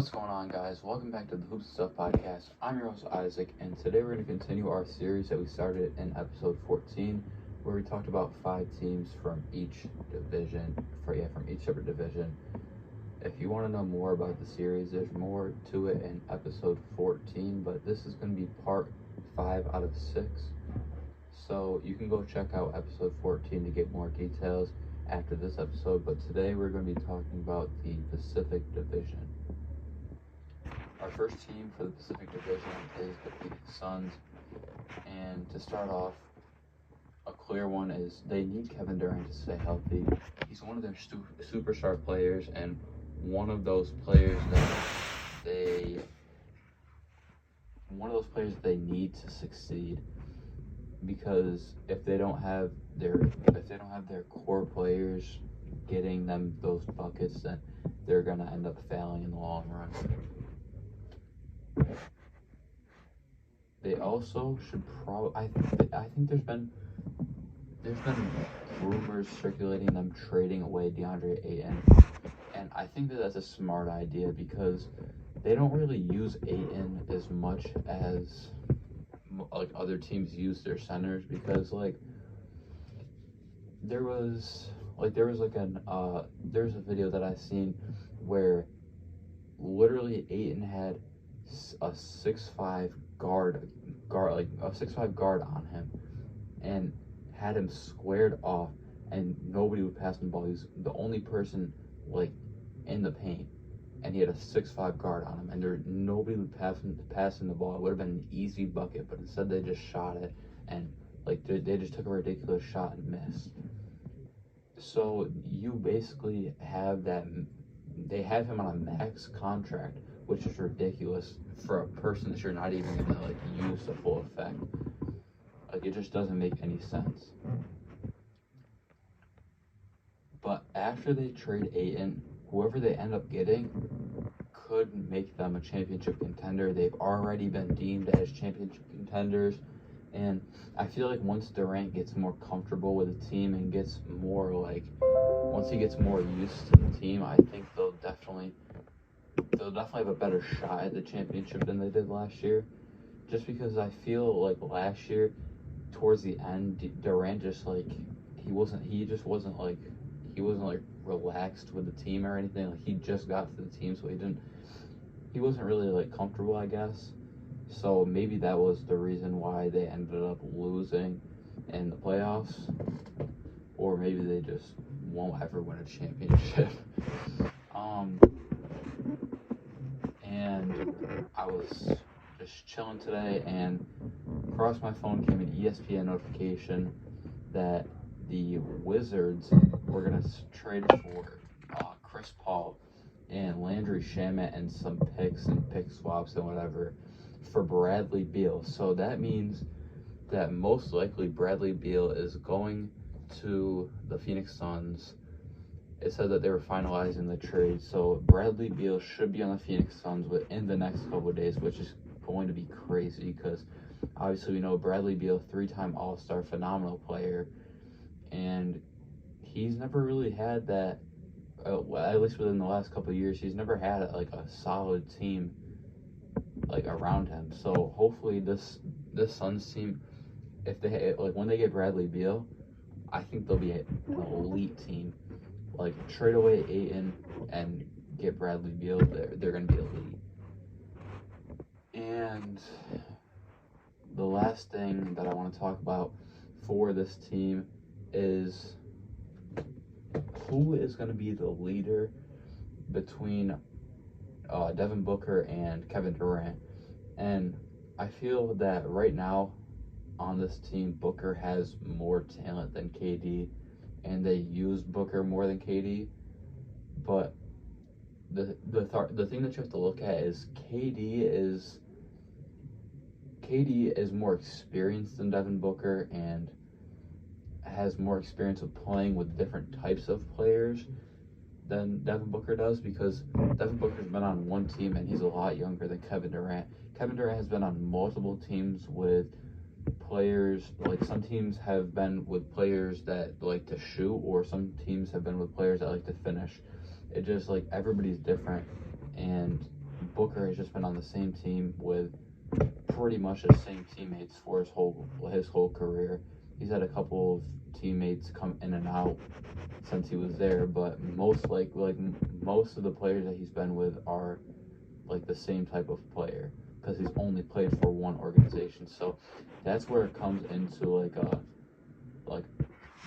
What's going on, guys? Welcome back to the Hoops and Stuff podcast. I'm your host, Isaac, and today we're going to continue our series that we started in episode 14, where we talked about 5 teams from each division, from each separate division. If you want to know more about the series, there's more to it in episode 14, but this is going to be part 5 out of 6. So you can go check out episode 14 to get more details after this episode, but today we're going to be talking about the Pacific Division. Our first team for the Pacific Division is the Phoenix Suns, and to start off, a clear one is they need Kevin Durant to stay healthy. He's one of their superstar players, and one of those players that they need to succeed, because if they don't have their core players getting them those buckets, then they're gonna end up failing in the long run. They also should I think there's been rumors circulating them trading away DeAndre Ayton, and I think that's a smart idea because they don't really use Ayton as much as like other teams use their centers, because there's a video that I seen where literally Ayton had a 6'5" guard on him and had him squared off, and nobody would pass him the ball. He was the only person in the paint, and he had a 6'5" guard on him, and nobody would pass him the ball. It would have been an easy bucket, but instead they just shot it, and they just took a ridiculous shot and missed. So you basically have that. They have him on a max contract, which is ridiculous for a person that you're not even gonna use the full effect. It just doesn't make any sense. But after they trade Ayton, whoever they end up getting could make them a championship contender. They've already been deemed as championship contenders, and I feel like once Durant gets more comfortable with the team and gets more once he gets more used to the team, I think they'll definitely have a better shot at the championship than they did last year. Just because I feel like last year, towards the end, Durant just he wasn't relaxed with the team or anything. He just got to the team, so he wasn't really comfortable, I guess. So maybe that was the reason why they ended up losing in the playoffs, or maybe they just won't ever win a championship. And I was just chilling today, and across my phone came an ESPN notification that the Wizards were going to trade for Chris Paul and Landry Shamet and some picks and pick swaps and whatever for Bradley Beal. So that means that most likely Bradley Beal is going to the Phoenix Suns. It said that they were finalizing the trade, so Bradley Beal should be on the Phoenix Suns within the next couple of days, which is going to be crazy because obviously we know Bradley Beal, 3-time All-Star, phenomenal player, and he's never really had that, at least within the last couple of years, he's never had a solid team around him. So hopefully this Suns team, if they when they get Bradley Beal, I think they'll be an elite team. Trade away Ayton and get Bradley Beal, they're going to be elite. And the last thing that I want to talk about for this team is who is going to be the leader between Devin Booker and Kevin Durant. And I feel that right now on this team, Booker has more talent than KD, and they use Booker more than KD. But the thing that you have to look at is KD is more experienced than Devin Booker and has more experience of playing with different types of players than Devin Booker does, because Devin Booker's been on one team and he's a lot younger than Kevin Durant. Kevin Durant has been on multiple teams with players, some teams have been with players that like to shoot, or some teams have been with players that like to finish. It just everybody's different, and Booker has just been on the same team with pretty much the same teammates for his whole career. He's had a couple of teammates come in and out since he was there, but most most of the players that he's been with are like the same type of player because he's only played for one organization. So that's where it comes into like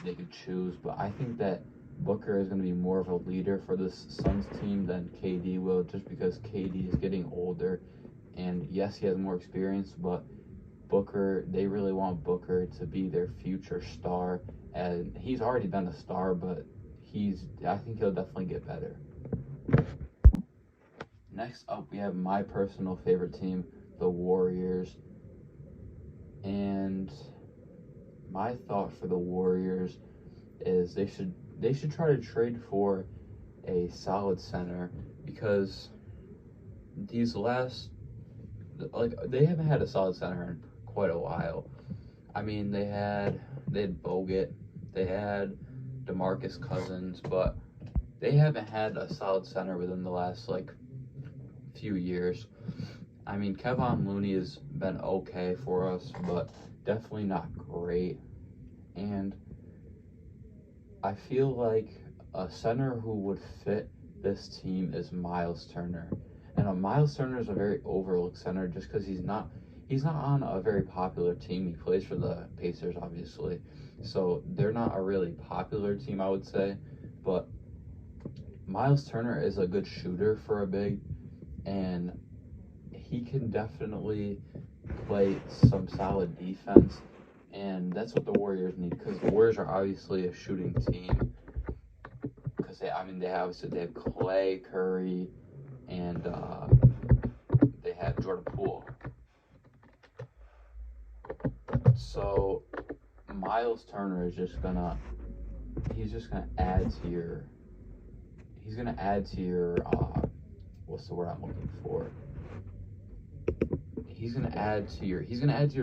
they could choose. But I think that Booker is going to be more of a leader for this Suns team than KD will, just because KD is getting older, and yes, he has more experience, but they really want Booker to be their future star, and he's already been a star, but I think he'll definitely get better. Next up, we have my personal favorite team, the Warriors. And my thought for the Warriors is they should try to trade for a solid center, because they haven't had a solid center in quite a while. I mean, they had Bogut, they had DeMarcus Cousins, but they haven't had a solid center within the last few years. I mean, Kevon Looney has been okay for us, but definitely not great. And I feel like a center who would fit this team is Miles Turner. And Miles Turner is a very overlooked center just because he's not on a very popular team. He plays for the Pacers, obviously. So they're not a really popular team, I would say. But Miles Turner is a good shooter for a big, and he can definitely play some solid defense, and that's what the Warriors need, because the Warriors are obviously a shooting team, because they have Clay, Curry, and they have Jordan Poole. So Miles Turner is just gonna add to your what's the word I'm looking for? He's gonna add to your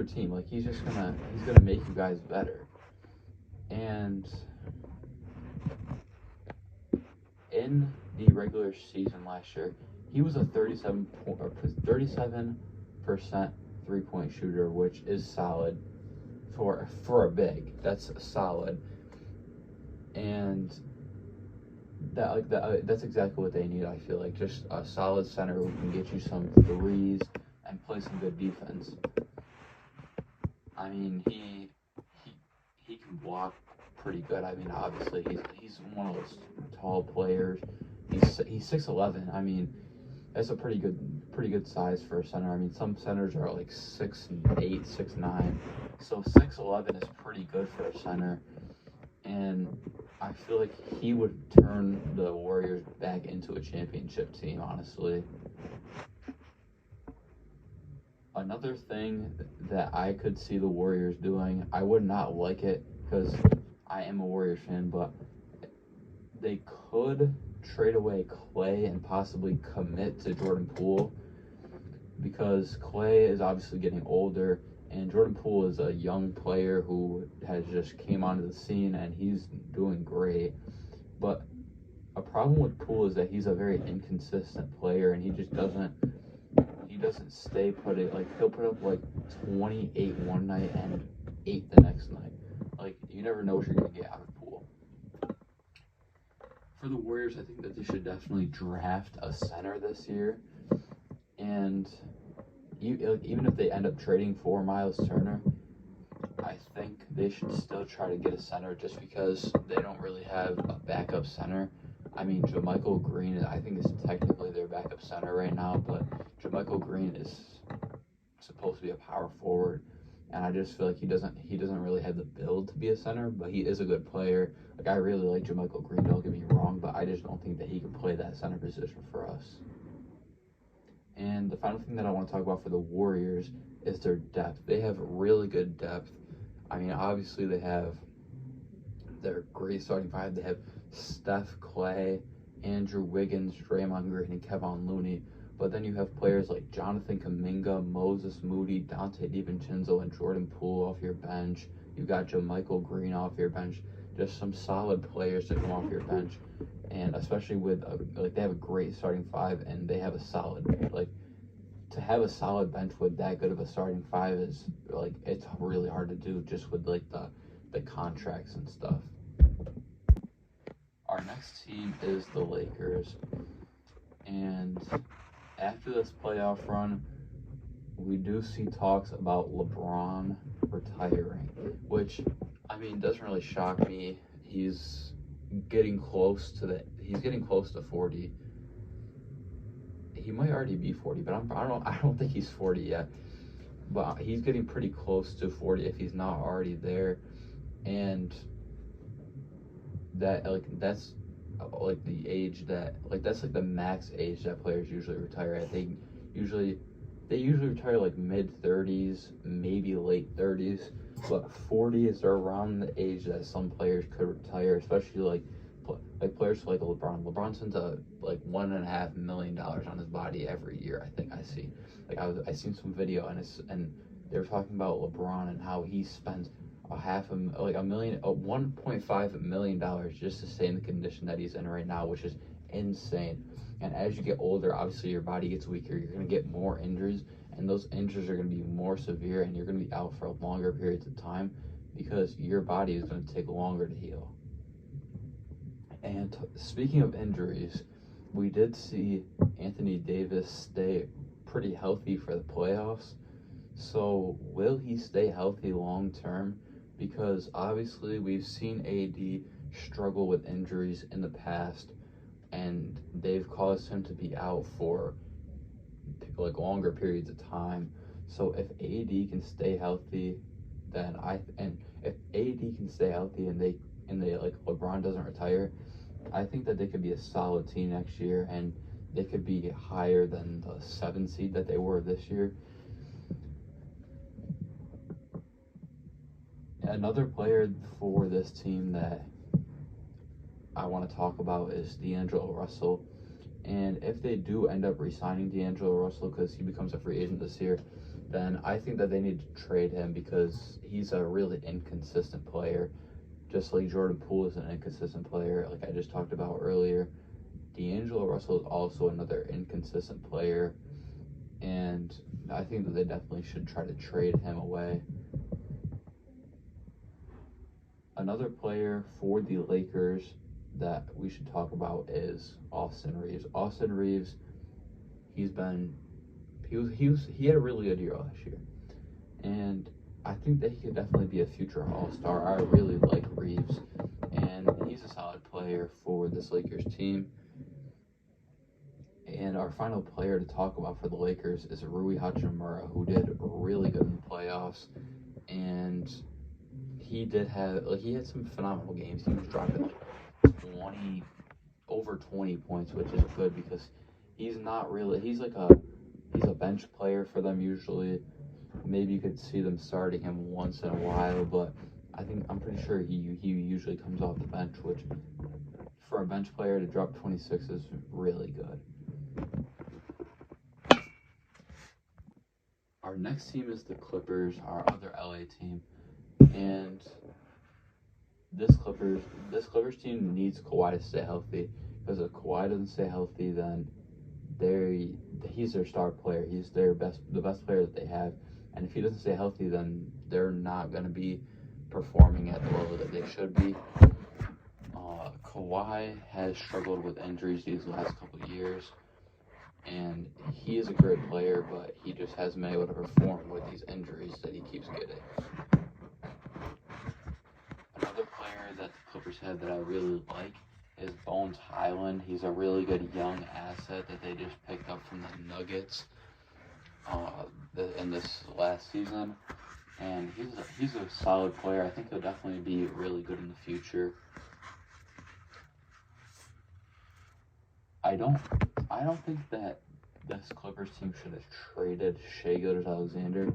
team. Like he's gonna make you guys better. And in the regular season last year, he was a 37% 3-point shooter, which is solid for a big. That's solid. And that's exactly what they need. I feel like just a solid center who can get you some threes and play some good defense. I mean, he can block pretty good. I mean, obviously he's one of those tall players. He's 6'11". I mean, that's a pretty good size for a center. I mean, some centers are like 6'8", 6'9". So 6'11" is pretty good for a center. And I feel like he would turn the Warriors back into a championship team, honestly. Another thing that I could see the Warriors doing, I would not like it because I am a Warriors fan, but they could trade away Clay and possibly commit to Jordan Poole, because Clay is obviously getting older, and Jordan Poole is a young player who has just came onto the scene, and he's doing great. But a problem with Poole is that he's a very inconsistent player, and he doesn't stay put it. Like, he'll put up 28 one night and 8 the next night. Like, you never know what you're gonna get out of Poole. For the Warriors, I think that they should definitely draft a center this year, and even if they end up trading for Miles Turner, I think they should still try to get a center, just because they don't really have a backup center. I mean, JaMychal Green, I think, is technically their backup center right now, but JaMychal Green is supposed to be a power forward, and I just feel like he doesn't really have the build to be a center, but he is a good player. Like, I really like JaMychal Green, don't get me wrong, but I just don't think that he can play that center position for us. And the final thing that I want to talk about for the Warriors is their depth. They have really good depth. I mean, obviously they have their great starting five. They have Steph, Clay, Andrew Wiggins, Draymond Green, and Kevon Looney. But then you have players like Jonathan Kuminga, Moses Moody, Dante DiVincenzo, and Jordan Poole off your bench. You got JaMychal Green off your bench. Just some solid players to come off your bench. and especially with like they have a great starting five, and they have a solid like to have a solid bench with that good of a starting five is like it's really hard to do just with like the contracts and stuff. Our next team is the Lakers, and after this playoff run, we do see talks about LeBron retiring, which I mean doesn't really shock me. He's getting close to the. He's getting close to 40. He might already be 40, but I don't think he's 40 yet. But he's getting pretty close to 40 if he's not already there, and that's like the age that like that's like the max age that players usually retire at. Usually they usually retire like mid 30s, maybe late 30s, but 40 is around the age that some players could retire, especially like players like LeBron. LeBron spends like $1.5 million on his body every year. I think I see. Like I seen some video and they were talking about LeBron and how he spends $1.5 million just to stay in the condition that he's in right now, which is insane. And as you get older, obviously your body gets weaker. You're gonna get more injuries, and those injuries are gonna be more severe, and you're gonna be out for longer periods of time because your body is gonna take longer to heal. And speaking of injuries, we did see Anthony Davis stay pretty healthy for the playoffs. So will he stay healthy long term? Because obviously we've seen AD struggle with injuries in the past, and they've caused him to be out for like longer periods of time. So if AD can stay healthy, and if AD can stay healthy and they like LeBron doesn't retire, I think that they could be a solid team next year, and they could be higher than the 7 seed that they were this year. Another player for this team that I want to talk about is D'Angelo Russell. And if they do end up re-signing D'Angelo Russell because he becomes a free agent this year, then I think that they need to trade him because he's a really inconsistent player. Just like Jordan Poole is an inconsistent player, like I just talked about earlier. D'Angelo Russell is also another inconsistent player, and I think that they definitely should try to trade him away. Another player for the Lakers that we should talk about is Austin Reaves. Austin Reaves, he had a really good year last year, and I think that he could definitely be a future All-Star. I really like Reaves, and he's a solid player for this Lakers team. And our final player to talk about for the Lakers is Rui Hachimura, who did really good in the playoffs, and he had some phenomenal games. He was dropping like over 20 points, which is good because he's a bench player for them usually. Maybe you could see them starting him once in a while, but I'm pretty sure he usually comes off the bench, which for a bench player to drop 26 is really good. Our next team is the Clippers, our other LA team, and this Clippers team needs Kawhi to stay healthy, because if Kawhi doesn't stay healthy, then he's their star player. He's the best player that they have, and if he doesn't stay healthy, then they're not going to be performing at the level that they should be. Kawhi has struggled with injuries these last couple of years, and he is a great player, but he just hasn't been able to perform with these injuries that he keeps getting. Another player that the Clippers have that I really like is Bones Hyland. He's a really good young asset that they just picked up from the Nuggets in this last season, and he's a solid player. I think he'll definitely be really good in the future. I don't think that this Clippers team should have traded Shai Gilgeous-Alexander,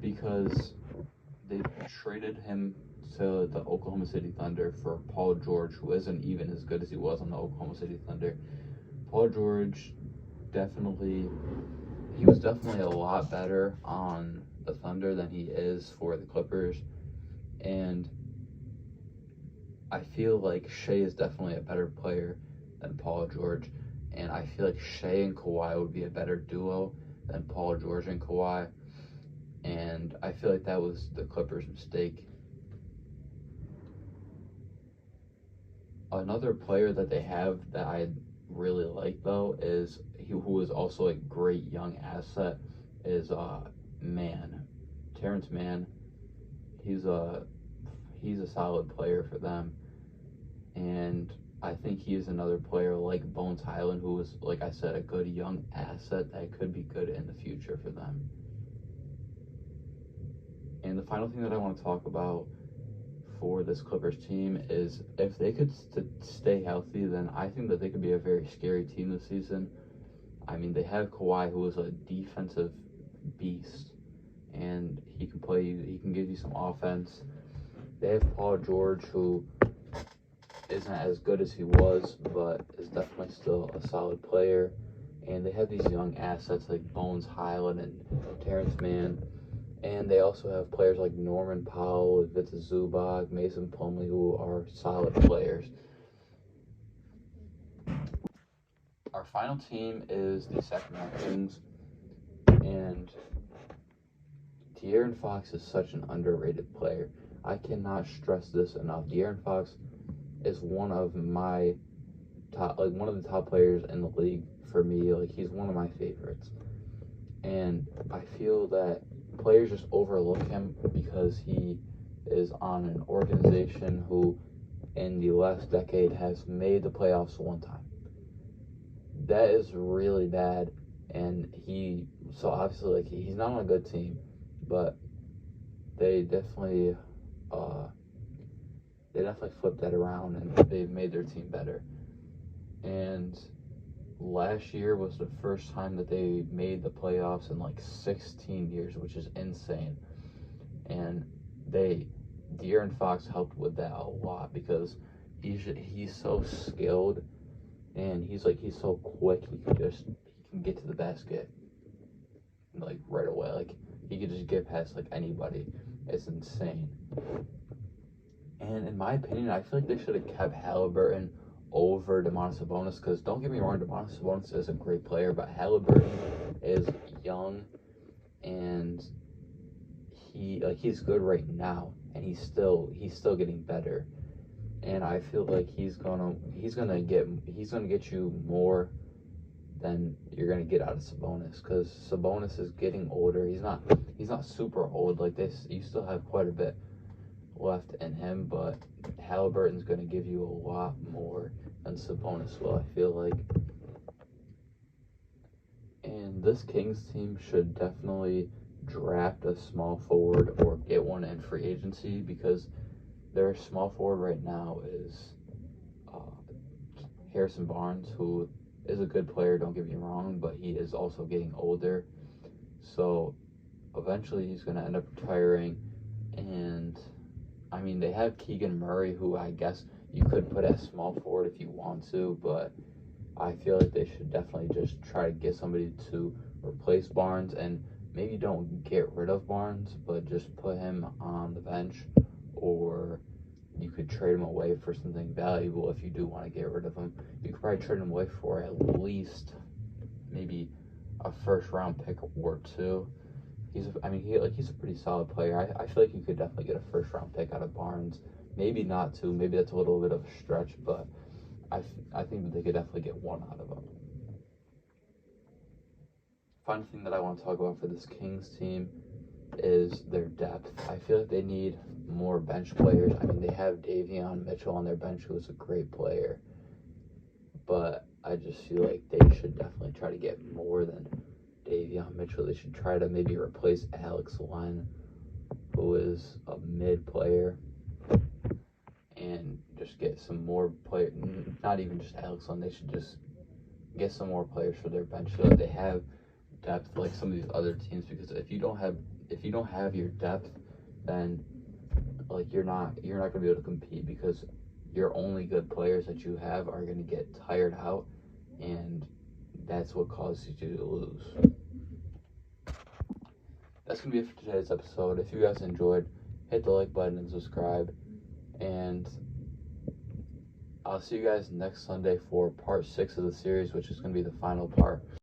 because they traded him to the Oklahoma City Thunder for Paul George, who isn't even as good as he was on the Oklahoma City Thunder. Paul George was definitely a lot better on the Thunder than he is for the Clippers, and I feel like Shai is definitely a better player than Paul George. And I feel like Shea and Kawhi would be a better duo than Paul George and Kawhi. And I feel like that was the Clippers' mistake. Another player that they have that I really like, though, is who is also a great young asset, is Mann. Terrence Mann. He's a solid player for them. And I think he is another player like Bones Hyland, who is, like I said, a good young asset that could be good in the future for them. And the final thing that I want to talk about for this Clippers team is if they could stay healthy, then I think that they could be a very scary team this season. I mean, they have Kawhi, who is a defensive beast, and he can give you some offense. They have Paul George, who isn't as good as he was, but is definitely still a solid player. And they have these young assets like Bones Hyland and Terrence Mann. And they also have players like Norman Powell, Ivica Zubac, Mason Plumlee, who are solid players. Our final team is the Sacramento Kings. And De'Aaron Fox is such an underrated player. I cannot stress this enough. De'Aaron Fox is one of the top players in the league for me. Like, he's one of my favorites. And I feel that players just overlook him because he is on an organization who in the last decade has made the playoffs one time. That is really bad, and obviously he's not on a good team, but they definitely flipped that around and they've made their team better. And last year was the first time that they made the playoffs in like 16 years, which is insane. And De'Aaron Fox helped with that a lot because he's so skilled and he's so quick. He can get to the basket like right away. Like, he could just get past like anybody. It's insane. And in my opinion, I feel like they should have kept Halliburton over Domantas Sabonis, because don't get me wrong, Domantas Sabonis is a great player, but Halliburton is young and he's good right now, and he's still getting better. And I feel like he's gonna get you more than you're gonna get out of Sabonis, because Sabonis is getting older. He's not super old like this. You still have quite a bit left in him, but Halliburton's going to give you a lot more than Sabonis will, I feel like. And this Kings team should definitely draft a small forward or get one in free agency, because their small forward right now is Harrison Barnes, who is a good player, don't get me wrong, but he is also getting older. So eventually he's going to end up retiring. And I mean, they have Keegan Murray, who I guess you could put as small forward if you want to, but I feel like they should definitely just try to get somebody to replace Barnes, and maybe don't get rid of Barnes, but just put him on the bench, or you could trade him away for something valuable if you do want to get rid of him. You could probably trade him away for at least maybe a first-round pick or two. He's a pretty solid player. I feel like you could definitely get a first-round pick out of Barnes. Maybe not two. Maybe that's a little bit of a stretch, but I think that they could definitely get one out of him. Final thing that I want to talk about for this Kings team is their depth. I feel like they need more bench players. I mean, they have Davion Mitchell on their bench, who is a great player, but I just feel like they should definitely try to get more than Davion Mitchell. They should try to maybe replace Alex Len, who is a mid player, and just get some more players. Not even just Alex Len. They should just get some more players for their bench so that they have depth like some of these other teams. Because if you don't have your depth, then like you're not going to be able to compete, because your only good players that you have are going to get tired out, and that's what causes you to lose. That's going to be it for today's episode. If you guys enjoyed, hit the like button and subscribe. And I'll see you guys next Sunday for part 6 of the series, which is going to be the final part.